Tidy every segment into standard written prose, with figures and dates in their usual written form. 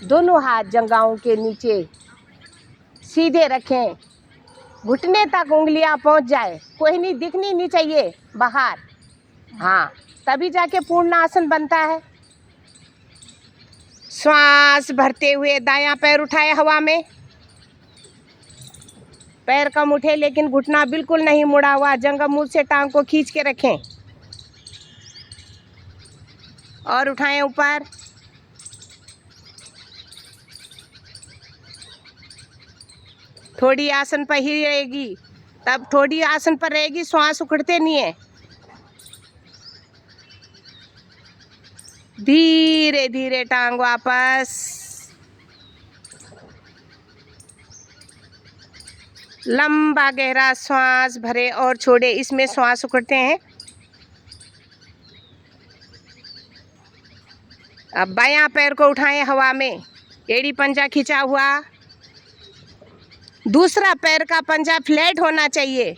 दोनों हाथ जंघाओं के नीचे सीधे रखें, घुटने तक उंगलियां पहुंच जाए, कोहनी दिखनी नहीं चाहिए बाहर। हाँ, तभी जाके पूर्ण आसन बनता है। श्वास भरते हुए दायां पैर उठाए हवा में, पैर कम उठे लेकिन घुटना बिल्कुल नहीं मुड़ा हुआ, जंघा मूल से टांग को खींच के रखें और उठाएं ऊपर। थोड़ी आसन पर ही रहेगी, तब थोड़ी आसन पर रहेगी, श्वास उखड़ते नहीं है। धीरे धीरे टांग वापस, लंबा गहरा श्वास भरे और छोड़े, इसमें श्वास उखड़ते हैं। अब बायां पैर को उठाएं हवा में, एड़ी पंजा खींचा हुआ, दूसरा पैर का पंजा फ्लैट होना चाहिए।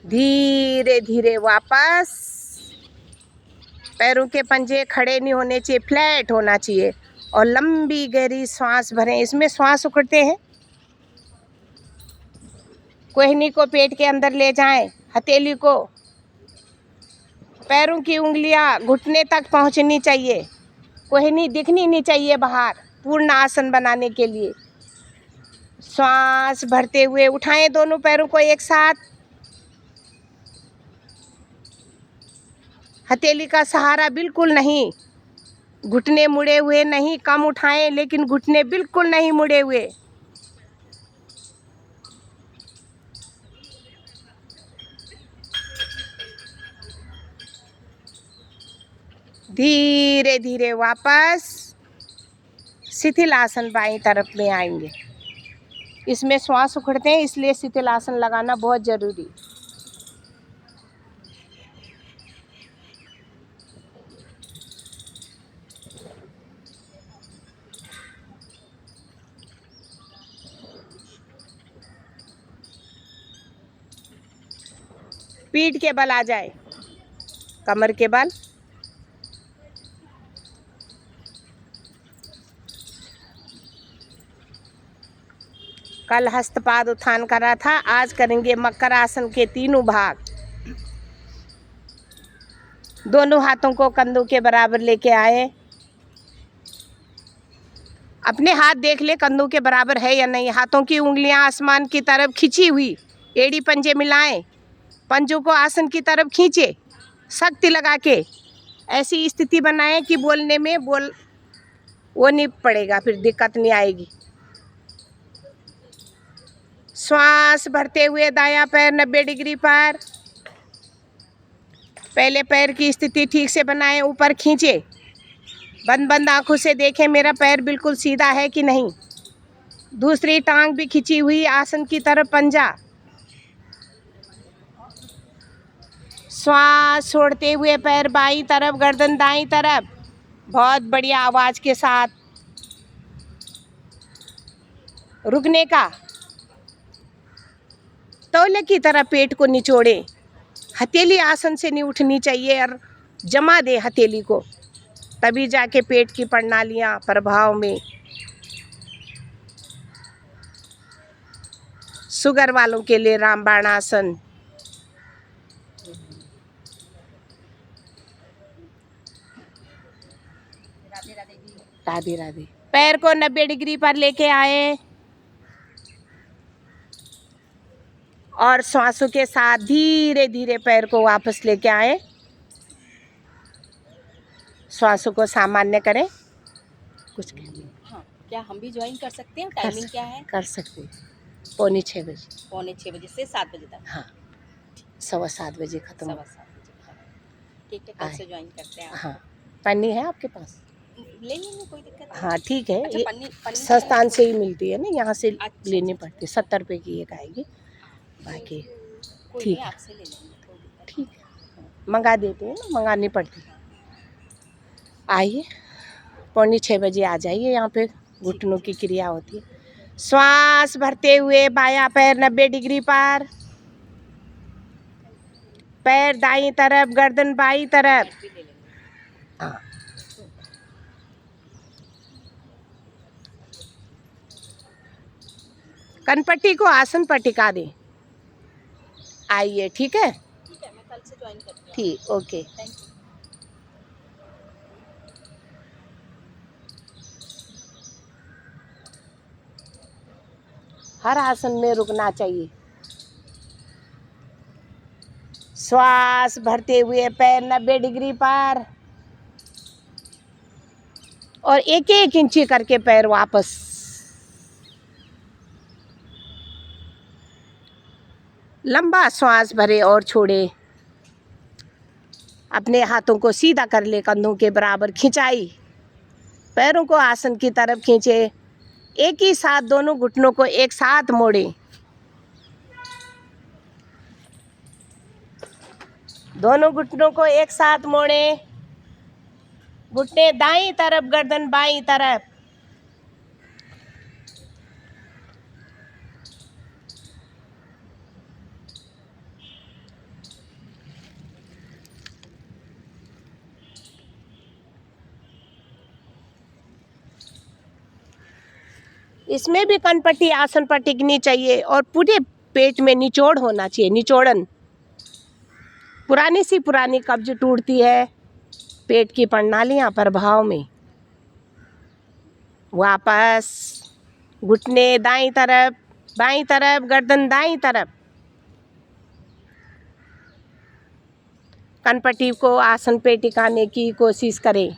धीरे धीरे वापस, पैरों के पंजे खड़े नहीं होने चाहिए, फ्लैट होना चाहिए और लंबी गहरी सांस भरें, इसमें श्वास उखड़ते हैं। कोहनी को पेट के अंदर ले जाएं, हथेली को, पैरों की उंगलियां घुटने तक पहुंचनी चाहिए, कोहनी दिखनी नहीं चाहिए बाहर, पूर्ण आसन बनाने के लिए। श्वास भरते हुए उठाएं दोनों पैरों को एक साथ, हथेली का सहारा बिल्कुल नहीं, घुटने मुड़े हुए नहीं, कम उठाएं लेकिन घुटने बिल्कुल नहीं मुड़े हुए। धीरे धीरे वापस शिथिल आसन बाईं तरफ में आएंगे। इसमें श्वास उखड़ते हैं, इसलिए शिथिल आसन लगाना बहुत जरूरी। पीठ के बल आ जाए, कमर के बल, कल हस्तपाद उत्थान करा था, आज करेंगे मकर आसन के तीनों भाग। दोनों हाथों को कंधों के बराबर लेके आए, अपने हाथ देख ले कंधों के बराबर है या नहीं। हाथों की उंगलियां आसमान की तरफ खिंची हुई, एड़ी पंजे मिलाएं, पंजों को आसन की तरफ खींचे, शक्ति लगा के ऐसी स्थिति बनाएं कि बोलने में वो नहीं पड़ेगा, फिर दिक्कत नहीं आएगी। श्वास भरते हुए दायां पैर 90 डिग्री पर, पहले पैर की स्थिति ठीक से बनाएं, ऊपर खींचे, बंद बंद आंखों से देखें मेरा पैर बिल्कुल सीधा है कि नहीं। दूसरी टांग भी खिंची हुई, आसन की तरफ पंजा। श्वास छोड़ते हुए पैर बाईं तरफ, गर्दन दाईं तरफ, बहुत बढ़िया आवाज के साथ। रुकने का, तौले की तरह पेट को निचोड़े, हथेली आसन से नहीं उठनी चाहिए और जमा दे हथेली को, तभी जाके पेट की प्रणालियां प्रभाव में। शुगर वालों के लिए रामबाण आसन। राधे राधे। पैर को 90 डिग्री पर लेके आए और श्वासों के साथ धीरे धीरे पैर को वापस लेके आए। श्वासों को सामान्य करें। कुछ हाँ, क्या हम भी ज्वाइन कर सकते हैं? टाइमिंग क्या है? कर सकते हैं, 6:45 बजे। 6:45 से 7 बजे तक। हाँ, 7:15 बजे खत्म। 7:15 बजे। ठीक है, कल से ज्वाइन करते हैं। हाँ, पन्नी है आपके पास? ले लेंगे, कोई दिक्कत नहीं। हाँ ठीक है। अच्छा, ये पन्नी संस्थान से ही मिलती है ना, यहाँ से अच्छा, लेनी पड़ती है। 70 रुपये की एक आएगी, बाकी ठीक है। आपसे ले लेंगे, ठीक है, मंगा देते हैं ना, मंगानी पड़ती है। आइए, 5:45 बजे आ जाइए, यहाँ पे घुटनों की क्रिया होती है। श्वास भरते हुए बायां पैर 90 डिग्री पर, पैर दाईं तरफ, गर्दन बाईं तरफ। भी ले लेंगे। हाँ। कनपट्टी को आसन पर टिका दें। आइए, ठीक है? ठीक है, मैं कल से ज्वाइन करती हूँ। ठीक, ओके। Thank you. हर आसन में रुकना चाहिए। श्वास भरते हुए पैर 90 डिग्री पर, और एक एक इंची करके पैर वापस। लंबा श्वास भरे और छोड़े। अपने हाथों को सीधा कर ले, कंधों के बराबर खिंचाई। पैरों को आसन की तरफ खींचे। एक ही साथ दोनों घुटनों को एक साथ मोड़े। दोनों घुटनों को एक साथ मोड़े। घुटने दाईं तरफ, गर्दन बाईं तरफ। इसमें भी कनपट्टी आसन पर टिकनी चाहिए और पूरे पेट में निचोड़ होना चाहिए, निचोड़न। पुरानी सी पुरानी कब्ज टूटती है पेट की प्रणालियां प्रभाव में। वापस घुटने दाईं तरफ, बाईं तरफ, गर्दन दाईं तरफ। कनपट्टी को आसन पे टिकाने की कोशिश करें।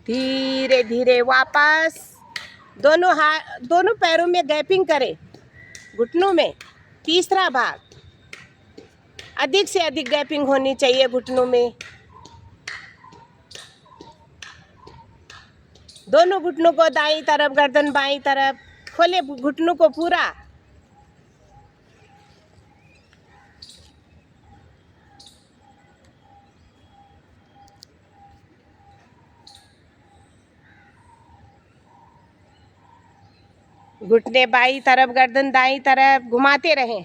धीरे धीरे वापस। दोनों पैरों में गैपिंग करें, घुटनों में। तीसरा भाग, अधिक से अधिक गैपिंग होनी चाहिए घुटनों में। दोनों घुटनों को दाईं तरफ, गर्दन बाईं तरफ। खोले घुटनों को पूरा। घुटने बाईं तरफ, गर्दन दाईं तरफ, घुमाते रहें।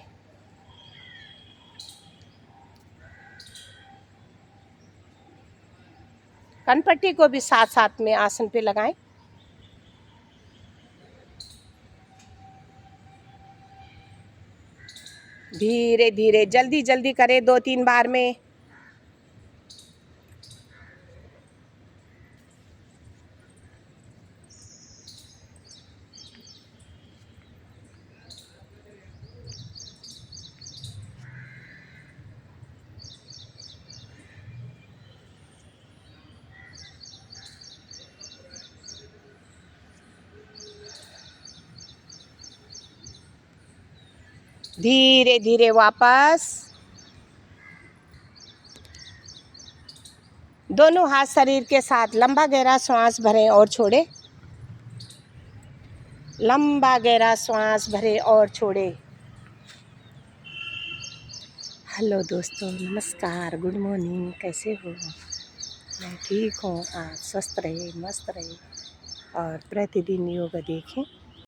कनपट्टी को भी साथ साथ में आसन पे लगाएं। धीरे धीरे, जल्दी जल्दी करें, 2-3 बार में। धीरे धीरे वापस। दोनों हाथ शरीर के साथ लंबा गहरा श्वास भरें और छोड़ें। लंबा गहरा श्वास भरें और छोड़ें। हेलो दोस्तों, नमस्कार, गुड मॉर्निंग। कैसे हो? मैं ठीक हूँ। आप स्वस्थ रहे, मस्त रहे और प्रतिदिन योग देखें।